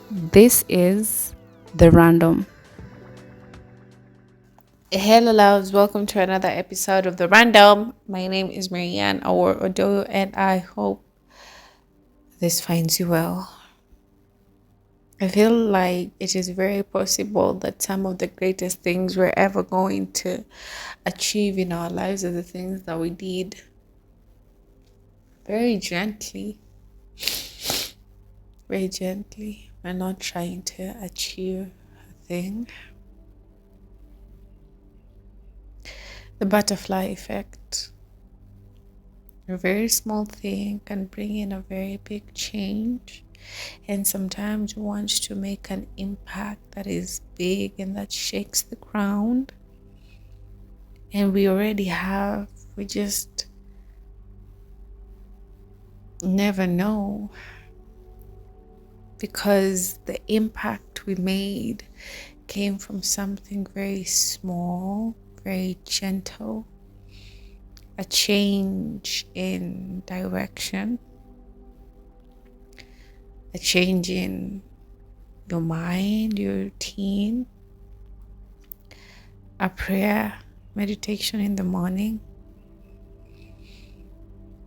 This is The Random. Hello, loves. Welcome to another episode of The Random. My name is Marianne Awor Odo, and I hope this finds you well. I feel like it is very possible that some of the greatest things we're ever going to achieve in our lives are the things that we did very gently, very gently. We're not trying to achieve a thing. The butterfly effect. A very small thing can bring in a very big change. And sometimes we want to make an impact that is big and that shakes the ground. And we already have, we just never know because the impact we made came from something very small, very gentle, a change in direction, a change in your mind, your routine, a prayer, meditation in the morning,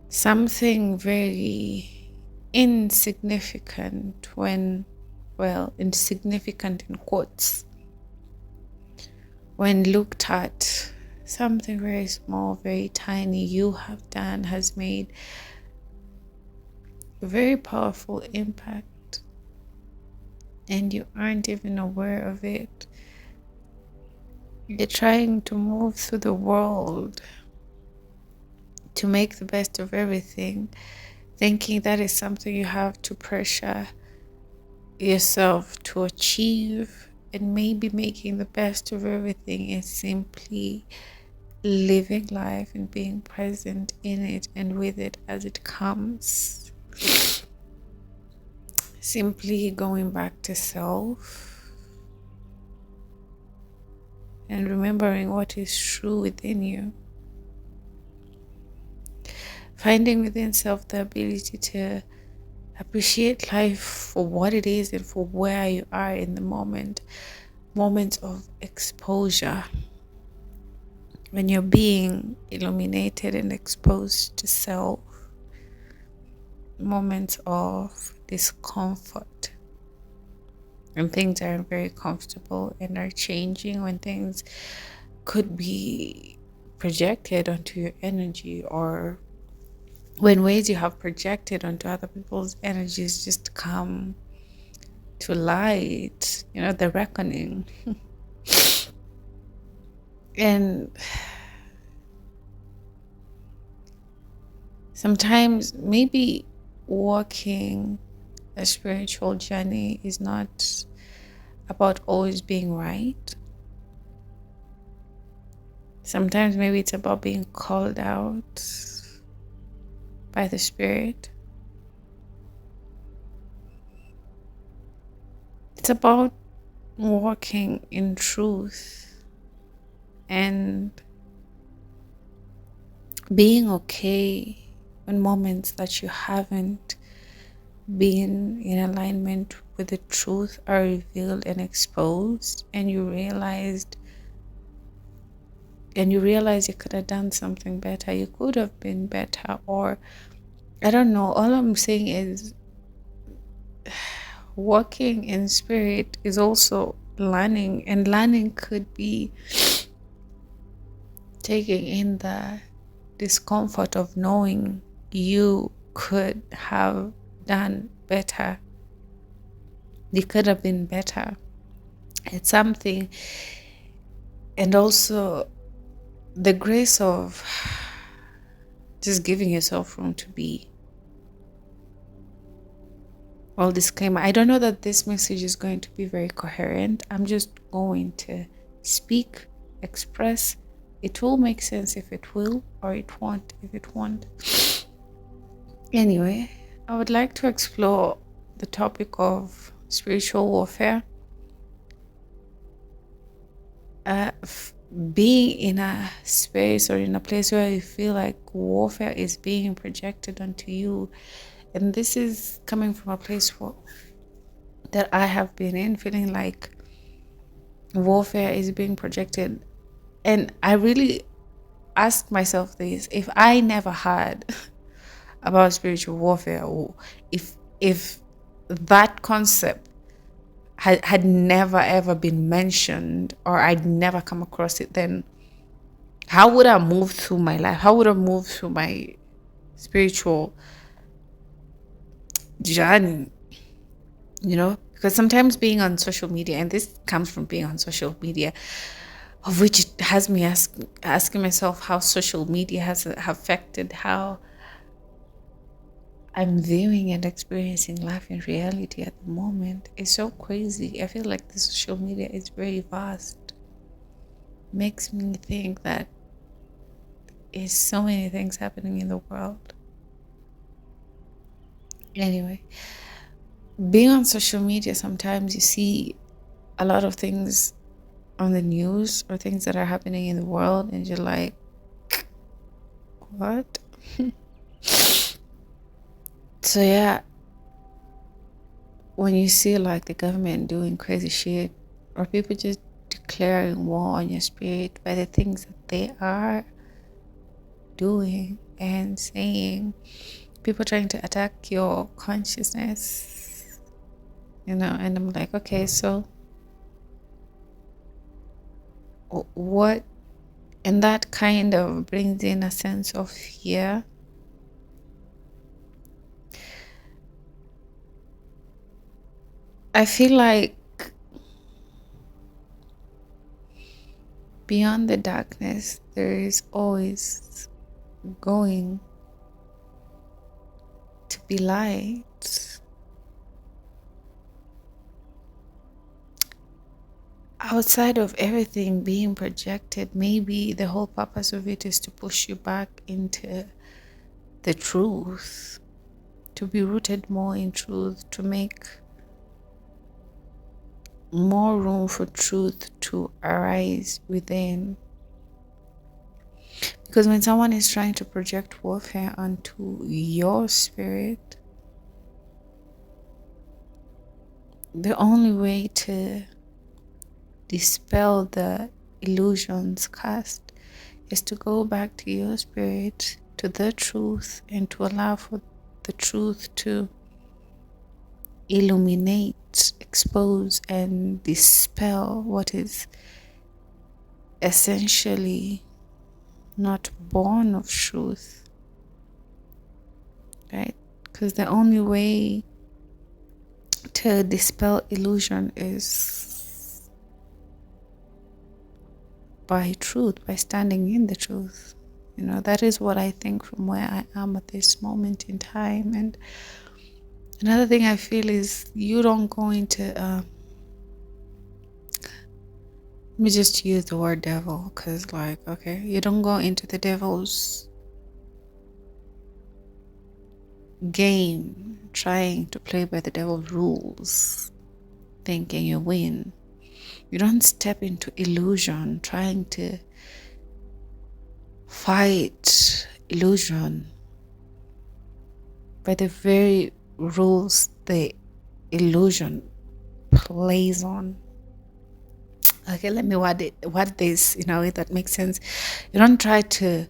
something very insignificant insignificant in quotes, when looked at, something very small, very tiny you have done has made a very powerful impact and you aren't even aware of it. You're trying to move through the world to make the best of everything, thinking that is something you have to pressure yourself to achieve, and maybe making the best of everything is simply living life and being present in it and with it as it comes. Simply going back to self and remembering what is true within you. Finding within self the ability to appreciate life for what it is and for where you are in the moment. Moments of exposure, when you're being illuminated and exposed to self. Moments of discomfort, when things aren't very comfortable and are changing, when things could be projected onto your energy, or when ways you have projected onto other people's energies just come to light, the reckoning. And sometimes maybe walking a spiritual journey is not about always being right. Sometimes maybe it's about being called out by the Spirit. It's about walking in truth and being okay when moments that you haven't been in alignment with the truth are revealed and exposed, and you realize you could have done something better, you could have been better, or I don't know. All I'm saying is walking in spirit is also learning, and learning could be taking in the discomfort of knowing you could have done better. You could have been better. It's something, and also the grace of just giving yourself room to be. Well, disclaimer, I don't know that this message is going to be very coherent. I'm just going to speak, express. It will make sense if it will, or it won't if it won't. Anyway, I would like to explore the topic of spiritual warfare. Being in a space or in a place where you feel like warfare is being projected onto you. And this is coming from a place that I have been in, feeling like warfare is being projected. And I really ask myself this: if I never heard about spiritual warfare, or if that concept had never ever been mentioned, or I'd never come across it, then how would I move through my life? How would I move through my spiritual journey? Because sometimes being on social media, and this comes from being on social media, of which it has me asking myself how social media has affected how I'm viewing and experiencing life in reality at the moment. It's so crazy. I feel like the social media is very vast. Makes me think that is so many things happening in the world. Anyway, being on social media, sometimes you see a lot of things on the news or things that are happening in the world, and you're like, what? So yeah, when you see like the government doing crazy shit, or people just declaring war on your spirit by the things that they are doing and saying, people trying to attack your consciousness, and I'm like, okay, so what? And that kind of brings in a sense of fear. I feel like beyond the darkness, there is always going to be light. Outside of everything being projected, maybe the whole purpose of it is to push you back into the truth, to be rooted more in truth, to make more room for truth to arise within. Because when someone is trying to project warfare onto your spirit, the only way to dispel the illusions cast is to go back to your spirit, to the truth, and to allow for the truth to illuminate, expose, and dispel what is essentially not born of truth, right? Because the only way to dispel illusion is by truth, by standing in the truth. That is what I think from where I am at this moment in time. And another thing I feel is you don't go into let me just use the word devil, because okay, you don't go into the devil's game trying to play by the devil's rules thinking you win. You don't step into illusion trying to fight illusion by the very rules the illusion plays on. Okay, let me word this in a way that makes sense. You don't try to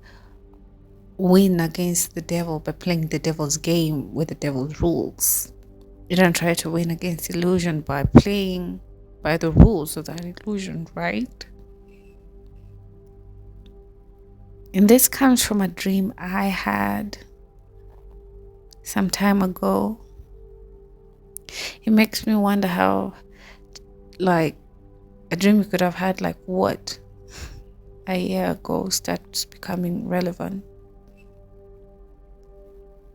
win against the devil by playing the devil's game with the devil's rules. You don't try to win against illusion by playing by the rules of that illusion, right? And this comes from a dream I had some time ago. It makes me wonder how, a dream you could have had, what, a year ago starts becoming relevant.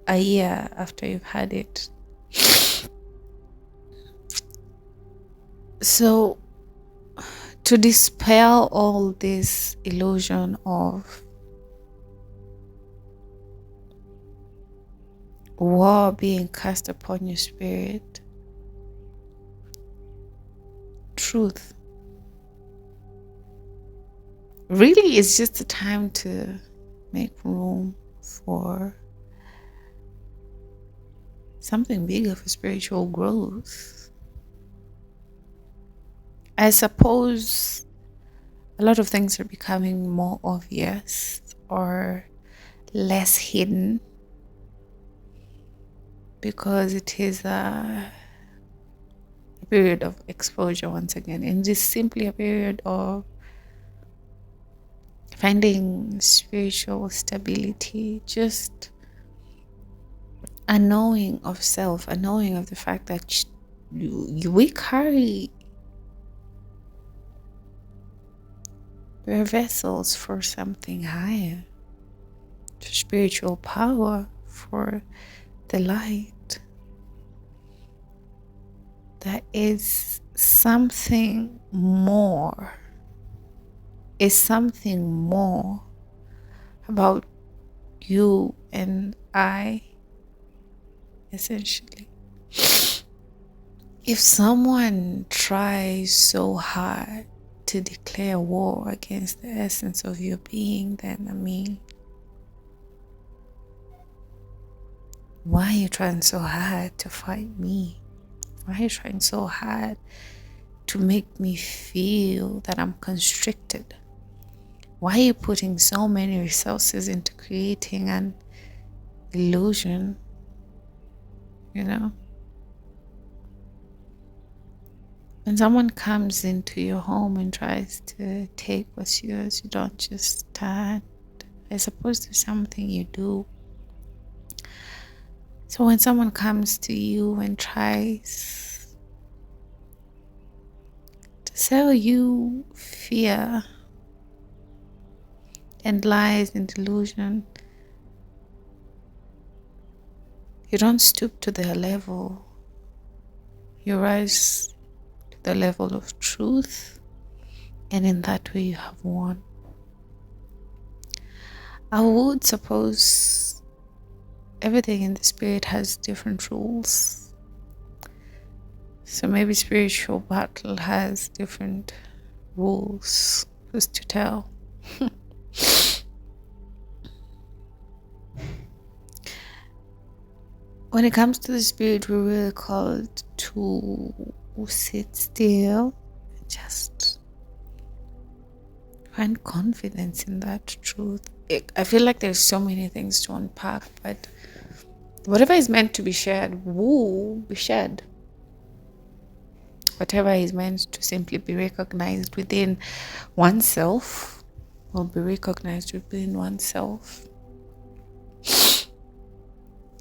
A year after you've had it. So, to dispel all this illusion of war being cast upon your spirit, truth really is just a time to make room for something bigger, for spiritual growth. I suppose a lot of things are becoming more obvious or less hidden because it is a period of exposure once again. And it's simply a period of finding spiritual stability, just a knowing of self, a knowing of the fact that we carry, we're vessels for something higher, for spiritual power, for the light. There is something more, about you and I, essentially. If someone tries so hard to declare war against the essence of your being, then why are you trying so hard to fight me? Why are you trying so hard to make me feel that I'm constricted? Why are you putting so many resources into creating an illusion? When someone comes into your home and tries to take what's yours, you don't just stand. I suppose there's something you do. So when someone comes to you and tries to sell you fear and lies and delusion, you don't stoop to their level. You rise to the level of truth, and in that way you have won. I would suppose everything in the spirit has different rules. So maybe spiritual battle has different rules. Who's to tell? When it comes to the spirit, we're really called to sit still and just find confidence in that truth. I feel like there's so many things to unpack, but whatever is meant to be shared will be shared. Whatever is meant to simply be recognized within oneself will be recognized within oneself.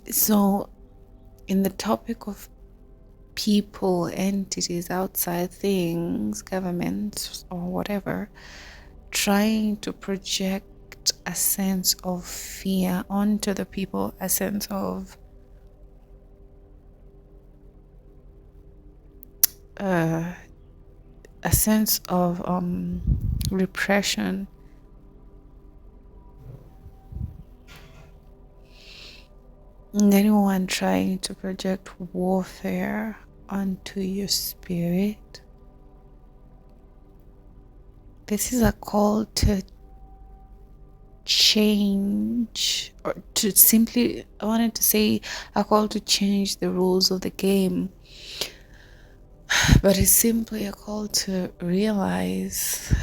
So, in the topic of people, entities, outside things, governments, or whatever, trying to project a sense of fear onto the people, a sense of repression, and anyone trying to project warfare onto your spirit. This is a call to change, or to simply, I wanted to say a call to change the rules of the game, but it's simply a call to realize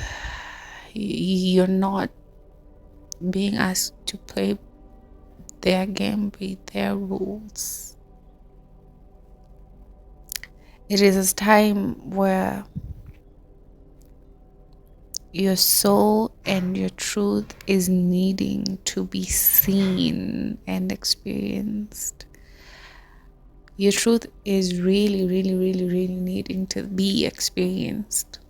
you're not being asked to play their game by their rules. It is a time where your soul and your truth is needing to be seen and experienced. Your truth is really, really, really, really needing to be experienced.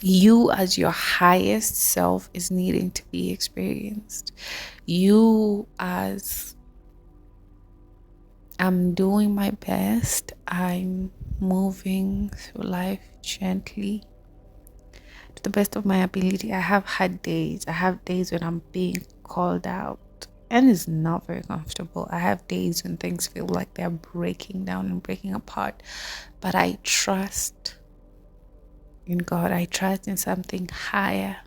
You as your highest self is needing to be experienced. You as, I'm doing my best, I'm moving through life gently to the best of my ability. I have had days. I have days when I'm being called out and it's not very comfortable. I have days when things feel like they're breaking down and breaking apart. But I trust in God. I trust in something higher.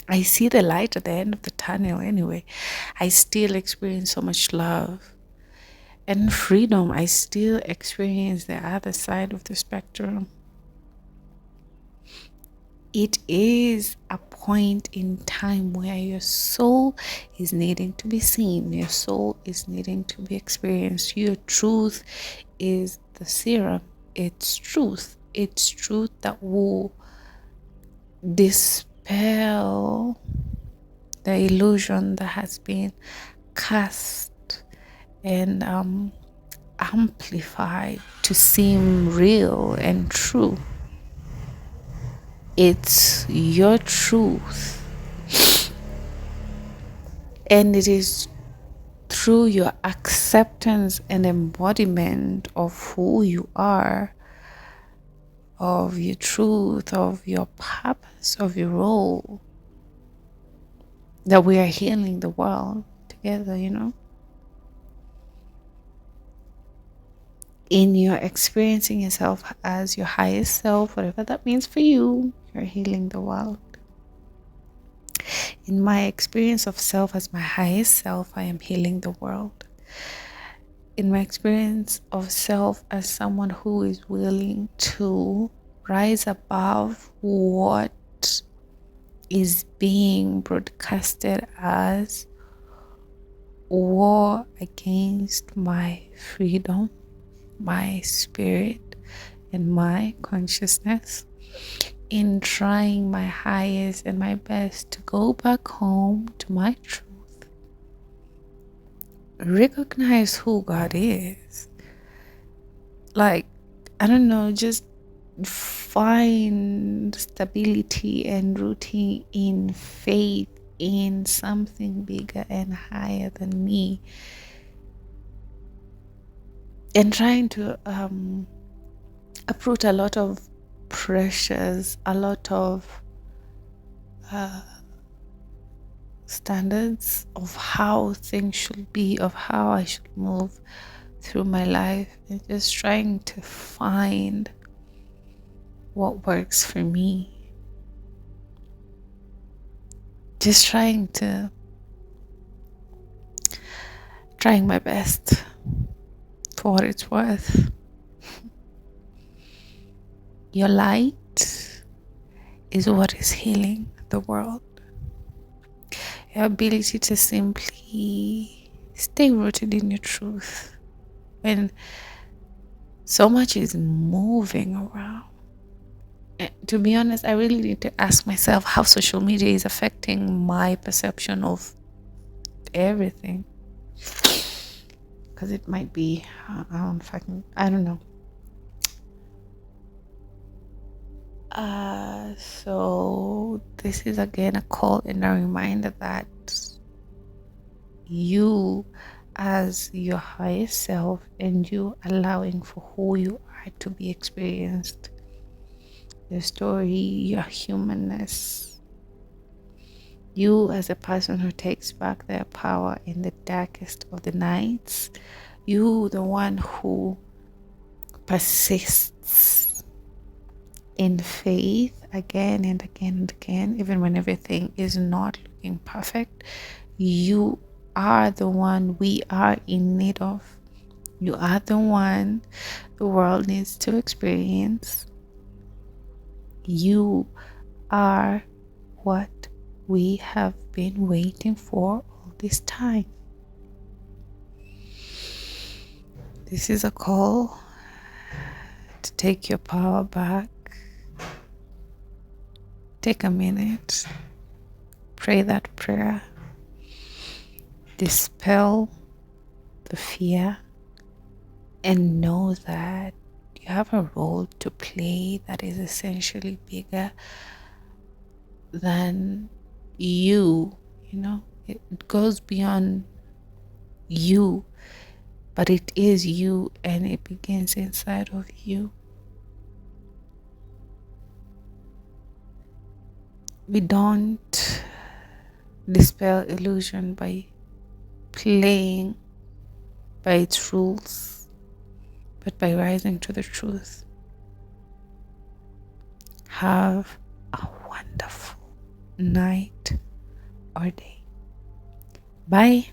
I see the light at the end of the tunnel anyway. I still experience so much love and freedom. I still experience the other side of the spectrum. It is a point in time where your soul is needing to be seen, your soul is needing to be experienced. Your truth is the serum. It's truth. It's truth that will dispel the illusion that has been cast and amplified to seem real and true. It's your truth, and it is through your acceptance and embodiment of who you are, of your truth, of your purpose, of your role, that we are healing the world together, in your experiencing yourself as your highest self, whatever that means for you, you're healing the world. In my experience of self as my highest self, I am healing the world. In my experience of self as someone who is willing to rise above what is being broadcasted as war against my freedom, my spirit, and my consciousness, in trying my highest and my best to go back home to my truth, recognize who God is. Like, I don't know, just find stability and rooting in faith in something bigger and higher than me, and trying to uproot a lot of pressures, a lot of standards of how things should be, of how I should move through my life, and just trying to find what works for me. Just trying my best for what it's worth. Your light is what is healing the world. Your ability to simply stay rooted in your truth when so much is moving around. And to be honest, I really need to ask myself how social media is affecting my perception of everything. Because it might be, I don't know. So this is again a call and a reminder that you, as your highest self, and you allowing for who you are to be experienced, your story, your humanness, you as a person who takes back their power in the darkest of the nights, you, the one who persists in faith again and again and again, even when everything is not looking perfect. You are the one we are in need of. You are the one the world needs to experience. You are what we have been waiting for all this time. This is a call to take your power back. Take a minute, pray that prayer, dispel the fear, and know that you have a role to play that is essentially bigger than you. It goes beyond you, but it is you, and it begins inside of you. We don't dispel illusion by playing by its rules, but by rising to the truth. Have a wonderful night or day. Bye.